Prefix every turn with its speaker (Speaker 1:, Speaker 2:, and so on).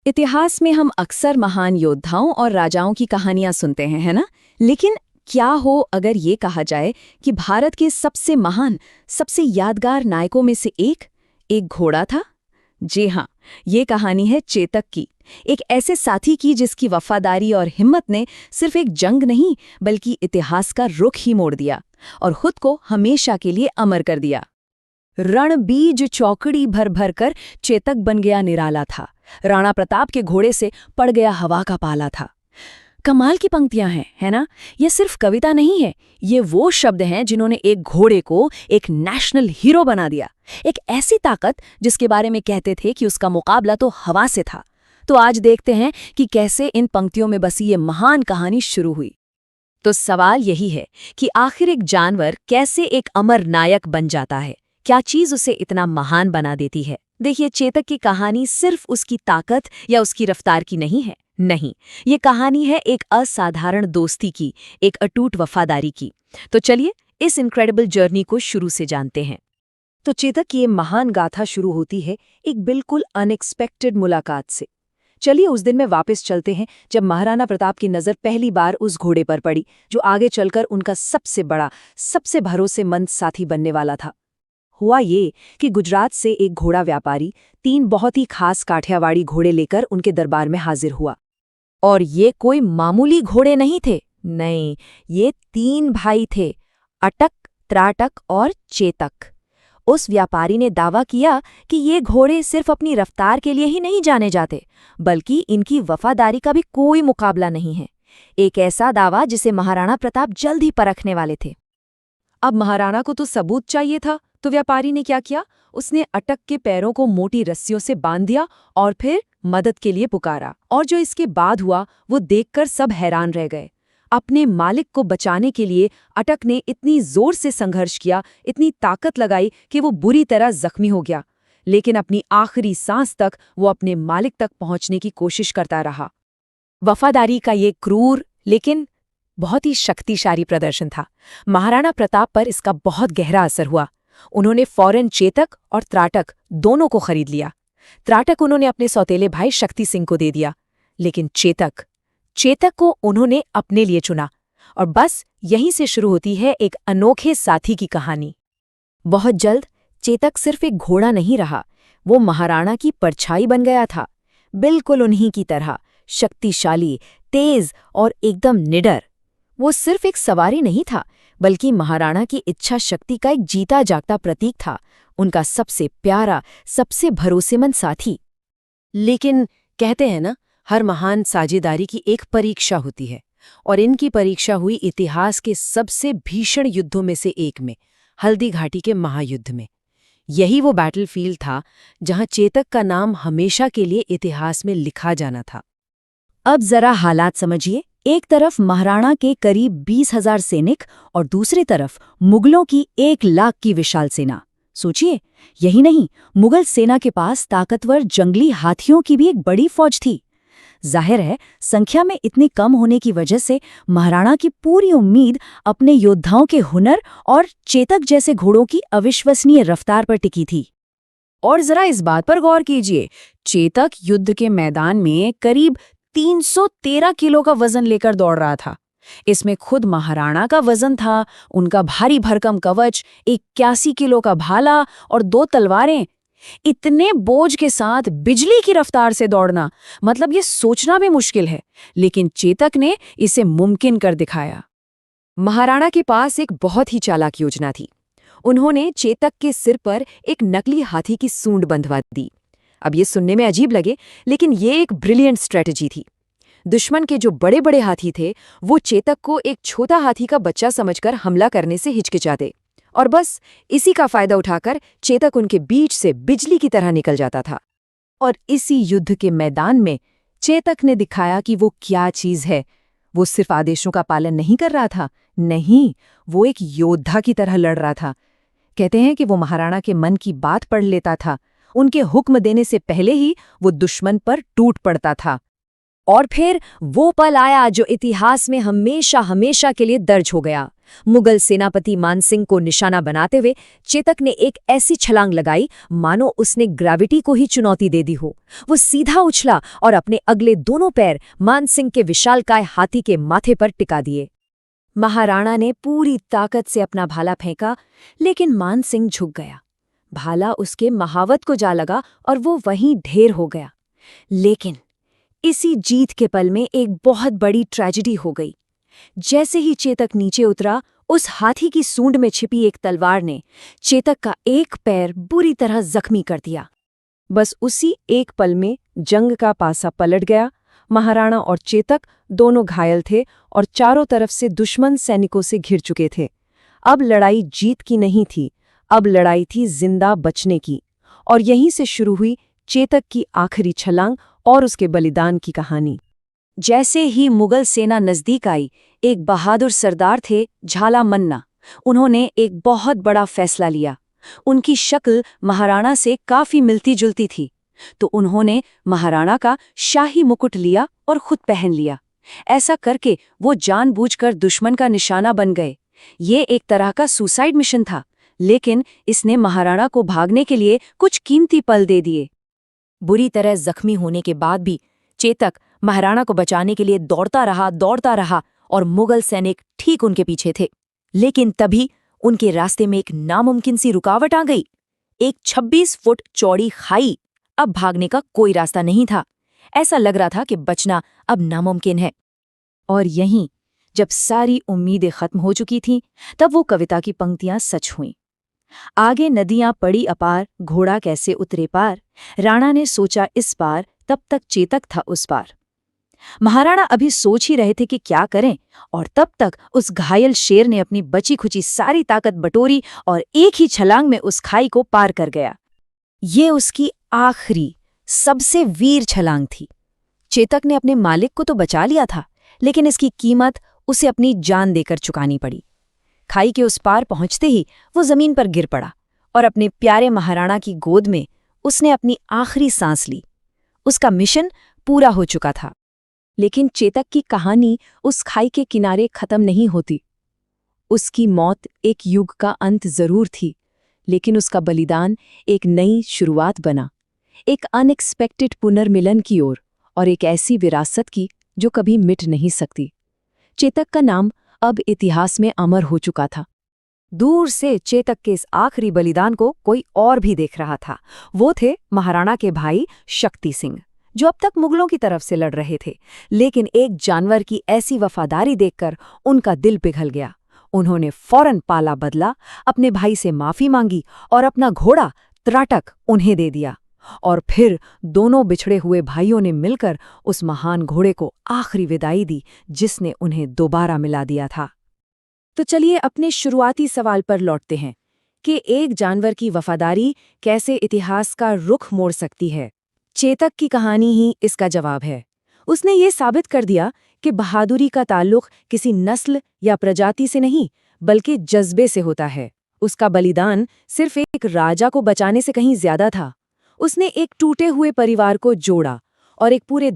Speaker 1: इतिहास में हम अक्सर महान योद्धाओं और राजाओं की कहानियां सुनते हैं, है ना? लेकिन क्या हो अगर ये कहा जाए कि भारत के सबसे महान, सबसे यादगार नायकों में से एक घोड़ा था? जी हाँ, ये कहानी है चेतक की। एक ऐसे साथी की जिसकी वफादारी और हिम्मत ने सिर्फ एक जंग नहीं बल्कि इतिहास का रुख ही मोड़ दिया और खुद को हमेशा के लिए अमर कर दिया। रणबीज चौकड़ी भर भर कर चेतक बन गया निराला था। राणा प्रताप के घोड़े से पड़ गया हवा का पाला था। कमाल की पंक्तियां हैं, है ना? ये सिर्फ कविता नहीं है, ये वो शब्द हैं जिन्होंने एक घोड़े को एक नेशनल हीरो बना दिया। एक ऐसी ताकत जिसके बारे में कहते थे कि उसका मुकाबला तो हवा से था। तो आज देखते हैं कि कैसे इन पंक्तियों में बसी ये महान कहानी शुरू हुई। तो सवाल यही है कि आखिर एक जानवर कैसे एक अमर नायक बन जाता है? क्या चीज उसे इतना महान बना देती है? देखिए, चेतक की कहानी सिर्फ उसकी ताकत या उसकी रफ्तार की नहीं है। नहीं, ये कहानी है एक असाधारण दोस्ती की, एक अटूट वफादारी की। तो चलिए इस इनक्रेडिबल जर्नी को शुरू से जानते हैं। तो चेतक की ये महान गाथा शुरू होती है एक बिल्कुल अनएक्सपेक्टेड मुलाकात से। चलिए उस दिन में वापस चलते हैं जब महाराणा प्रताप की नज़र पहली बार उस घोड़े पर पड़ी जो आगे चलकर उनका सबसे बड़ा, सबसे भरोसेमंद साथी बनने वाला था। हुआ ये कि गुजरात से एक घोड़ा व्यापारी 3 बहुत ही खास काठियावाड़ी घोड़े लेकर उनके दरबार में हाजिर हुआ। और ये कोई मामूली घोड़े नहीं थे, नहीं, ये 3 भाई थे, अटक, त्राटक और चेतक। उस व्यापारी ने दावा किया कि ये घोड़े सिर्फ अपनी रफ्तार के लिए ही नहीं जाने जाते, बल्कि इनकी वफादारी का भी कोई मुकाबला नहीं है। एक ऐसा दावा जिसे महाराणा प्रताप जल्द ही परखने वाले थे। अब महाराणा को तो सबूत चाहिए था, तो व्यापारी ने क्या किया? उसने अटक के पैरों को मोटी रस्सियों से बांध दिया और फिर मदद के लिए पुकारा। और जो इसके बाद हुआ वो देखकर सब हैरान रह गए। अपने मालिक को बचाने के लिए अटक ने इतनी जोर से संघर्ष किया, इतनी ताकत लगाई कि वो बुरी तरह जख्मी हो गया, लेकिन अपनी आखिरी सांस तक वो अपने मालिक तक पहुंचने की कोशिश करता रहा। वफादारी का ये क्रूर लेकिन बहुत ही शक्तिशाली प्रदर्शन था। महाराणा प्रताप पर इसका बहुत गहरा असर हुआ। उन्होंने फौरन चेतक और त्राटक दोनों को खरीद लिया। त्राटक उन्होंने अपने सौतेले भाई शक्ति सिंह को दे दिया, लेकिन चेतक को उन्होंने अपने लिए चुना। और बस यहीं से शुरू होती है एक अनोखे साथी की कहानी। बहुत जल्द चेतक सिर्फ एक घोड़ा नहीं रहा, वो महाराणा की परछाई बन गया था। बिल्कुल उन्हीं की तरह शक्तिशाली, तेज और एकदम निडर। वो सिर्फ एक सवारी नहीं था, बल्कि महाराणा की इच्छा शक्ति का एक जीता जागता प्रतीक था, उनका सबसे प्यारा, सबसे भरोसेमंद साथी। लेकिन कहते हैं ना, हर महान साझेदारी की एक परीक्षा होती है, और इनकी परीक्षा हुई इतिहास के सबसे भीषण युद्धों में से एक में, हल्दी घाटी के महायुद्ध में। यही वो बैटलफील्ड था जहां चेतक का नाम हमेशा के लिए इतिहास में लिखा जाना था। अब जरा हालात समझिए। एक तरफ महाराणा के करीब 20,000 सैनिक और दूसरी तरफ मुगलों की 1 लाख की विशाल सेना। सोचिए, यही नहीं, मुगल सेना के पास ताकतवर जंगली हाथियों की भी एक बड़ी फौज थी। जाहिर है, संख्या में इतनी कम होने की वजह से महाराणा की पूरी उम्मीद अपने योद्धाओं के हुनर और चेतक जैसे घोड़ों की अविश्वसनीय रफ्तार पर टिकी थी। और जरा इस बात पर गौर कीजिए, चेतक युद्ध के मैदान में करीब 313 किलो का वजन लेकर दौड़ रहा था। इसमें खुद महाराणा का वजन था, उनका भारी भरकम कवच, 81 किलो का भाला और 2 तलवारें। इतने बोझ के साथ बिजली की रफ्तार से दौड़ना, मतलब ये सोचना भी मुश्किल है, लेकिन चेतक ने इसे मुमकिन कर दिखाया। महाराणा के पास एक बहुत ही चालाक योजना थी। उन्होंने चेतक के सिर पर एक नकली हाथी की सूंड बंधवा दी। अब ये सुनने में अजीब लगे, लेकिन ये एक ब्रिलियंट स्ट्रेटजी थी। दुश्मन के जो बड़े बड़े हाथी थे, वो चेतक को एक छोटा हाथी का बच्चा समझकर हमला करने से हिचकिचाते, और बस इसी का फायदा उठाकर चेतक उनके बीच से बिजली की तरह निकल जाता था। और इसी युद्ध के मैदान में चेतक ने दिखाया कि वो क्या चीज है। वो सिर्फ आदेशों का पालन नहीं कर रहा था, नहीं, वो एक योद्धा की तरह लड़ रहा था। कहते हैं कि वो महाराणा के मन की बात पढ़ लेता था। उनके हुक्म देने से पहले ही वो दुश्मन पर टूट पड़ता था। और फिर वो पल आया जो इतिहास में हमेशा हमेशा के लिए दर्ज हो गया।
Speaker 2: मुगल सेनापति मानसिंह को निशाना बनाते हुए चेतक ने एक ऐसी छलांग लगाई मानो उसने ग्रेविटी को ही चुनौती दे दी हो। वो सीधा उछला और अपने अगले दोनों पैर मानसिंह के विशालकाय हाथी के माथे पर टिका दिए। महाराणा ने पूरी ताकत से अपना भाला फेंका, लेकिन मानसिंह झुक गया। भाला उसके महावत को जा लगा और वो वहीं ढेर हो गया। लेकिन इसी जीत के पल में एक बहुत बड़ी ट्रेजेडी हो गई। जैसे ही चेतक नीचे उतरा, उस हाथी की सूंड में छिपी एक तलवार ने चेतक का एक पैर बुरी तरह जख्मी कर दिया। बस उसी एक पल में जंग का पासा पलट गया। महाराणा और चेतक दोनों घायल थे और चारों तरफ से दुश्मन सैनिकों से घिर चुके थे। अब लड़ाई जीत की नहीं थी, अब लड़ाई थी जिंदा बचने की। और यहीं से शुरू हुई चेतक की आखिरी छलांग और उसके बलिदान की कहानी। जैसे ही मुगल सेना नजदीक आई, एक बहादुर सरदार थे झाला मन्ना। उन्होंने एक बहुत बड़ा फैसला लिया। उनकी शक्ल महाराणा से काफी मिलती जुलती थी, तो उन्होंने महाराणा का शाही मुकुट लिया और खुद पहन लिया। ऐसा करके वो जानबूझकर दुश्मन का निशाना बन गए। ये एक तरह का सुसाइड मिशन था, लेकिन इसने महाराणा को भागने के लिए कुछ कीमती पल दे दिए। बुरी तरह जख्मी होने के बाद भी चेतक महाराणा को बचाने के लिए दौड़ता रहा और मुगल सैनिक ठीक उनके पीछे थे। लेकिन तभी उनके रास्ते में एक नामुमकिन सी रुकावट आ गई। एक 26 फुट चौड़ी खाई। अब भागने का कोई रास्ता नहीं था। ऐसा लग रहा था कि बचना अब नामुमकिन है। और यहीं जब सारी उम्मीदें खत्म हो चुकी थीं, तब वो कविता की पंक्तियां सच हुईं। आगे नदियां पड़ी अपार, घोड़ा कैसे उतरे पार। राणा ने सोचा इस पार, तब तक चेतक था उस पार। महाराणा अभी सोच ही रहे थे कि क्या करें, और तब तक उस घायल शेर ने अपनी बची खुची सारी ताकत बटोरी और एक ही छलांग में उस खाई को पार कर गया। ये उसकी आखिरी सबसे वीर छलांग थी। चेतक ने अपने मालिक को तो बचा लिया था, लेकिन इसकी कीमत उसे अपनी जान देकर चुकानी पड़ी। खाई के उस पार पहुंचते ही वो जमीन पर गिर पड़ा और अपने प्यारे महाराणा की गोद में उसने अपनी आखिरी सांस ली। उसका मिशन पूरा हो चुका था। लेकिन चेतक की कहानी उस खाई के किनारे खत्म नहीं होती। उसकी मौत एक युग का अंत जरूर थी, लेकिन उसका बलिदान एक नई शुरुआत बना, एक अनएक्सपेक्टेड पुनर्मिलन की ओर, और एक ऐसी विरासत की जो कभी मिट नहीं सकती। चेतक का नाम अब इतिहास में अमर हो चुका था। दूर से चेतक के इस आखिरी बलिदान को कोई और भी देख रहा था। वो थे महाराणा के भाई शक्ति सिंह, जो अब तक मुगलों की तरफ से लड़ रहे थे। लेकिन एक जानवर की ऐसी वफादारी देखकर उनका दिल पिघल गया। उन्होंने फौरन पाला बदला, अपने भाई से माफी मांगी और अपना घोड़ा त्राटक उन्हें दे दिया। और फिर दोनों बिछड़े हुए भाइयों ने मिलकर उस महान घोड़े को आखिरी विदाई दी, जिसने उन्हें दोबारा मिला दिया था। तो चलिए अपने शुरुआती सवाल पर लौटते हैं कि एक जानवर की वफादारी कैसे इतिहास का रुख मोड़ सकती है। चेतक की कहानी ही इसका जवाब है। उसने ये साबित कर दिया कि बहादुरी का ताल्लुक किसी नस्ल या प्रजाति से नहीं, बल्कि जज्बे से होता है। उसका बलिदान सिर्फ एक राजा को बचाने से कहीं ज्यादा था। उसने एक टूटे हुए परिवार को जोड़ा और एक पूरे